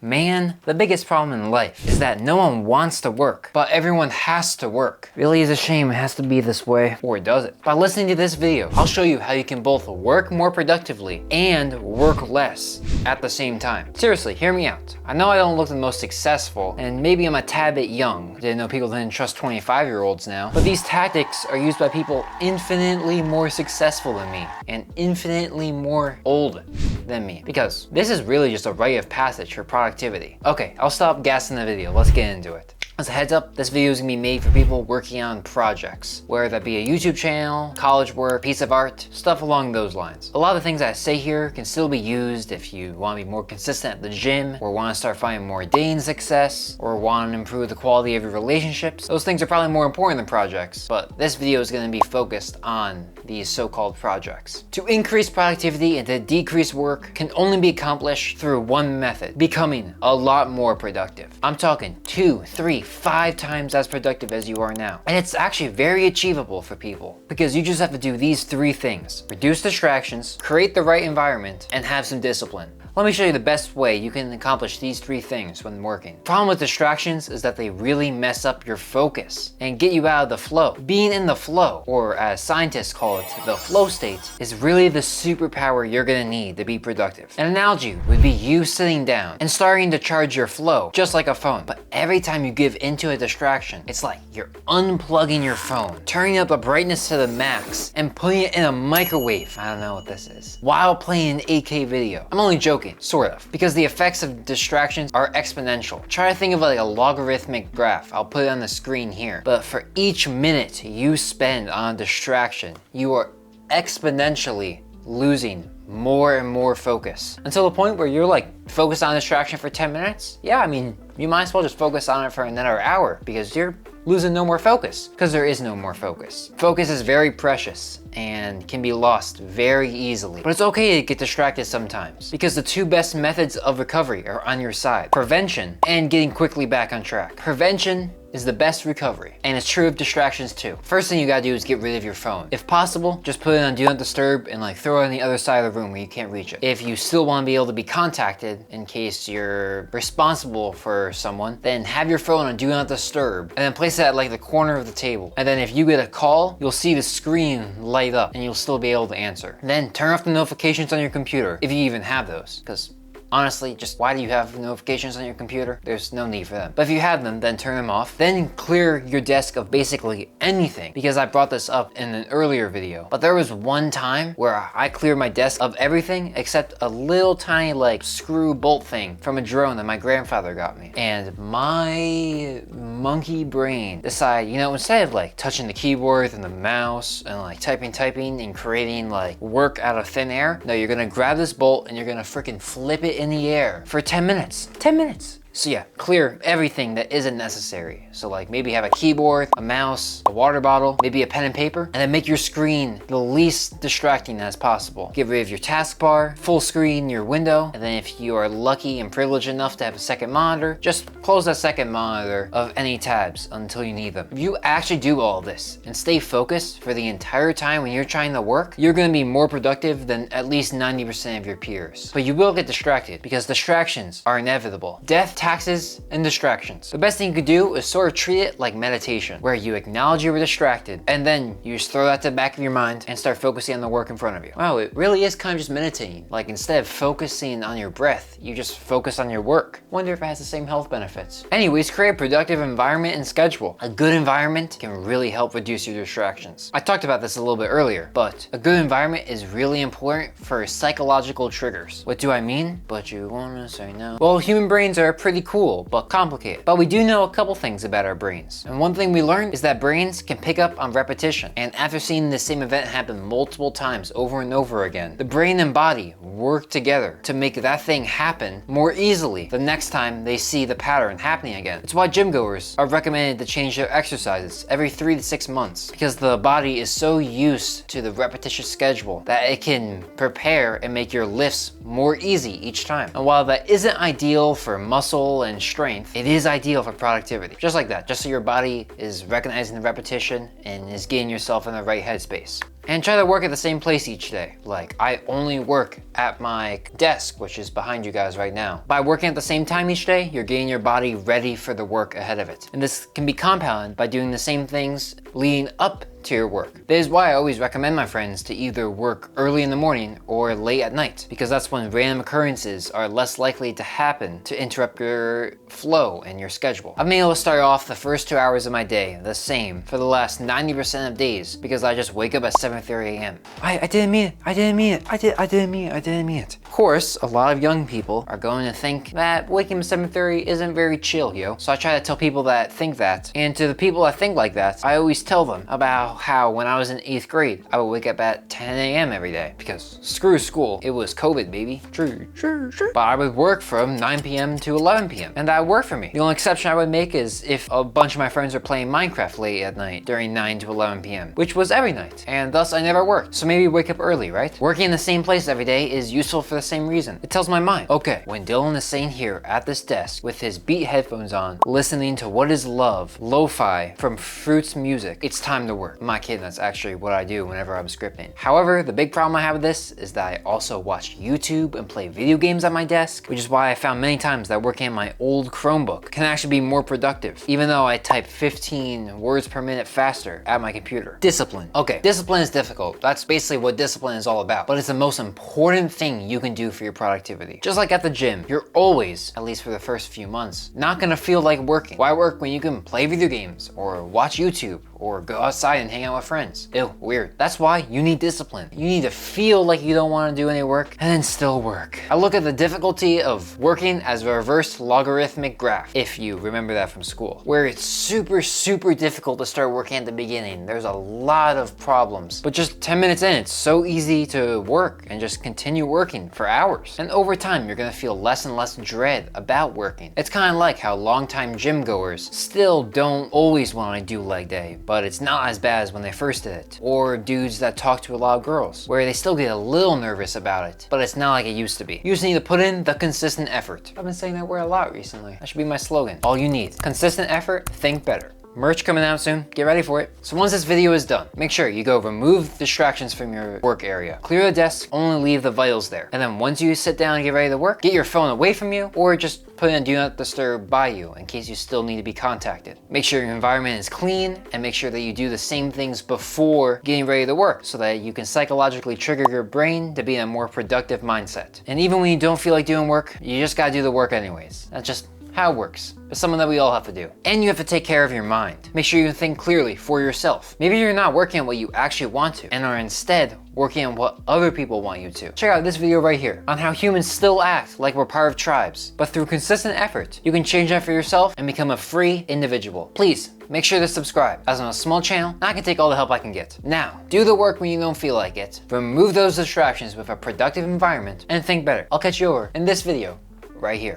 Man, the biggest problem in life is that no one wants to work, but everyone has to work. Really is a shame it has to be this way. Or does it? By listening to this video, I'll show you how you can both work more productively and work less at the same time. Seriously, hear me out. I know I don't look the most successful, and maybe I'm a tad bit young. Didn't know people didn't trust 25-year-olds now. But these tactics are used by people infinitely more successful than me, and infinitely more old than me. Because this is really just a rite of passage for productivity. Okay, I'll stop gassing the video. Let's get into it. As a heads up, this video is gonna be made for people working on projects, whether that be a YouTube channel, college work, piece of art, stuff along those lines. A lot of the things I say here can still be used if you want to be more consistent at the gym, or want to start finding more dating success, or want to improve the quality of your relationships. Those things are probably more important than projects, but this video is gonna be focused on these so-called projects. To increase productivity and to decrease work can only be accomplished through one method: becoming a lot more productive. I'm talking 2, 3, 5 times as productive as you are now. And it's actually very achievable for people because you just have to do these 3 things: reduce distractions, create the right environment, and have some discipline. Let me show you the best way you can accomplish these 3 things when working. The problem with distractions is that they really mess up your focus and get you out of the flow. Being in the flow, or as scientists call it, the flow state, is really the superpower you're gonna need to be productive. An analogy would be you sitting down and starting to charge your flow, just like a phone. But every time you give into a distraction, it's like you're unplugging your phone, turning up the brightness to the max, and putting it in a microwave. I don't know what this is. While playing an 8K video. I'm only joking. Sort of, because the effects of distractions are exponential. Try to think of like a logarithmic graph. I'll put it on the screen here. But for each minute you spend on a distraction, you are exponentially losing more and more focus, until the point where you're like focused on a distraction for 10 minutes. Yeah, I mean, you might as well just focus on it for another hour because you're losing no more focus, because there is no more focus. Focus is very precious and can be lost very easily. But it's okay to get distracted sometimes, because the 2 best methods of recovery are on your side: prevention and getting quickly back on track. Prevention is the best recovery, and it's true of distractions too. First thing you gotta do is get rid of your phone. If possible, just put it on Do Not Disturb and like throw it on the other side of the room where you can't reach it. If you still wanna be able to be contacted in case you're responsible for someone, then have your phone on Do Not Disturb and then place it at like the corner of the table. And then if you get a call, you'll see the screen light up and you'll still be able to answer. Then turn off the notifications on your computer, if you even have those, because honestly, just why do you have notifications on your computer? There's no need for them. But if you have them, then turn them off. Then clear your desk of basically anything, because I brought this up in an earlier video. But there was one time where I cleared my desk of everything except a little tiny like screw bolt thing from a drone that my grandfather got me. And my monkey brain decided, you know, instead of like touching the keyboard and the mouse and like typing and creating like work out of thin air, no, you're gonna grab this bolt and you're gonna freaking flip it in the air for 10 minutes. 10 minutes. So yeah, clear everything that isn't necessary. So like maybe have a keyboard, a mouse, a water bottle, maybe a pen and paper, and then make your screen the least distracting as possible. Get rid of your taskbar, full screen your window, and then if you are lucky and privileged enough to have a second monitor, just close that second monitor of any tabs until you need them. If you actually do all this and stay focused for the entire time when you're trying to work, you're gonna be more productive than at least 90% of your peers. But you will get distracted because distractions are inevitable. Death, taxes, and distractions. The best thing you could do is sort of treat it like meditation, where you acknowledge you were distracted and then you just throw that to the back of your mind and start focusing on the work in front of you. Wow, it really is kind of just meditating. Like instead of focusing on your breath, you just focus on your work. Wonder if it has the same health benefits. Anyways, create a productive environment and schedule. A good environment can really help reduce your distractions. I talked about this a little bit earlier, but a good environment is really important for psychological triggers. What do I mean? But you wanna say no? Well, human brains are pretty cool, but complicated. But we do know a couple things about our brains. And one thing we learned is that brains can pick up on repetition. And after seeing the same event happen multiple times over and over again, the brain and body work together to make that thing happen more easily the next time they see the pattern happening again. It's why gym goers are recommended to change their exercises every 3 to 6 months, because the body is so used to the repetitious schedule that it can prepare and make your lifts more easy each time. And while that isn't ideal for muscle and strength, it is ideal for productivity. Just like that, just so your body is recognizing the repetition and is getting yourself in the right headspace. And try to work at the same place each day. Like, I only work at my desk, which is behind you guys right now. By working at the same time each day, you're getting your body ready for the work ahead of it. And this can be compounded by doing the same things leading up to your work. That is why I always recommend my friends to either work early in the morning or late at night, because that's when random occurrences are less likely to happen to interrupt your flow and your schedule. I've been able to start off the first 2 hours of my day the same for the last 90% of days because I just wake up at 7:30 a.m. I didn't mean it. I didn't mean it. I didn't mean it. I didn't mean it. Of course, a lot of young people are going to think that waking up at 7:30 isn't very chill, yo. So I try to tell people that think that. And to the people that think like that, I always tell them about how when I was in 8th grade, I would wake up at 10 a.m. every day because screw school. It was COVID, baby. True. But I would work from 9 p.m. to 11 p.m. and that would work for me. The only exception I would make is if a bunch of my friends were playing Minecraft late at night during 9 to 11 p.m., which was every night. And thus I never worked. So maybe wake up early, right? Working in the same place every day is useful for the same reason. It tells my mind, okay, when Dylan is sitting here at this desk with his Beat headphones on, listening to What Is Love, lo-fi from Fruits music, it's time to work. I'm not kidding, that's actually what I do whenever I'm scripting. However, the big problem I have with this is that I also watch YouTube and play video games at my desk, which is why I found many times that working on my old Chromebook can actually be more productive, even though I type 15 words per minute faster at my computer. Discipline. Okay, discipline is difficult. That's basically what discipline is all about, but it's the most important thing you can do for your productivity. Just like at the gym, you're always, at least for the first few months, not gonna feel like working. Why work when you can play video games or watch YouTube or go outside and hang out with friends? Ew, weird. That's why you need discipline. You need to feel like you don't want to do any work and then still work. I look at the difficulty of working as a reverse logarithmic graph, if you remember that from school, where it's super difficult to start working at the beginning. There's a lot of problems, but just 10 minutes in, it's so easy to work and just continue working for hours. And over time, you're gonna feel less and less dread about working. It's kind of like how longtime gym goers still don't always want to do leg day, but it's not as bad as when they first did it. Or dudes that talk to a lot of girls, where they still get a little nervous about it, but it's not like it used to be. You just need to put in the consistent effort. I've been saying that word a lot recently. That should be my slogan. All you need, consistent effort, think better. Merch coming out soon, get ready for it. So once this video is done, make sure you go remove distractions from your work area. Clear the desk, only leave the vitals there. And then once you sit down and get ready to work, get your phone away from you or just put in Do Not Disturb by you in case you still need to be contacted. Make sure your environment is clean and make sure that you do the same things before getting ready to work so that you can psychologically trigger your brain to be in a more productive mindset. And even when you don't feel like doing work, you just gotta do the work anyways. That's just how it works. It's something that we all have to do. And you have to take care of your mind. Make sure you think clearly for yourself. Maybe you're not working on what you actually want to and are instead working on what other people want you to. Check out this video right here on how humans still act like we're part of tribes, but through consistent effort, you can change that for yourself and become a free individual. Please, make sure to subscribe, as I'm a small channel and I can take all the help I can get. Now, do the work when you don't feel like it, remove those distractions with a productive environment, and think better. I'll catch you over in this video right here.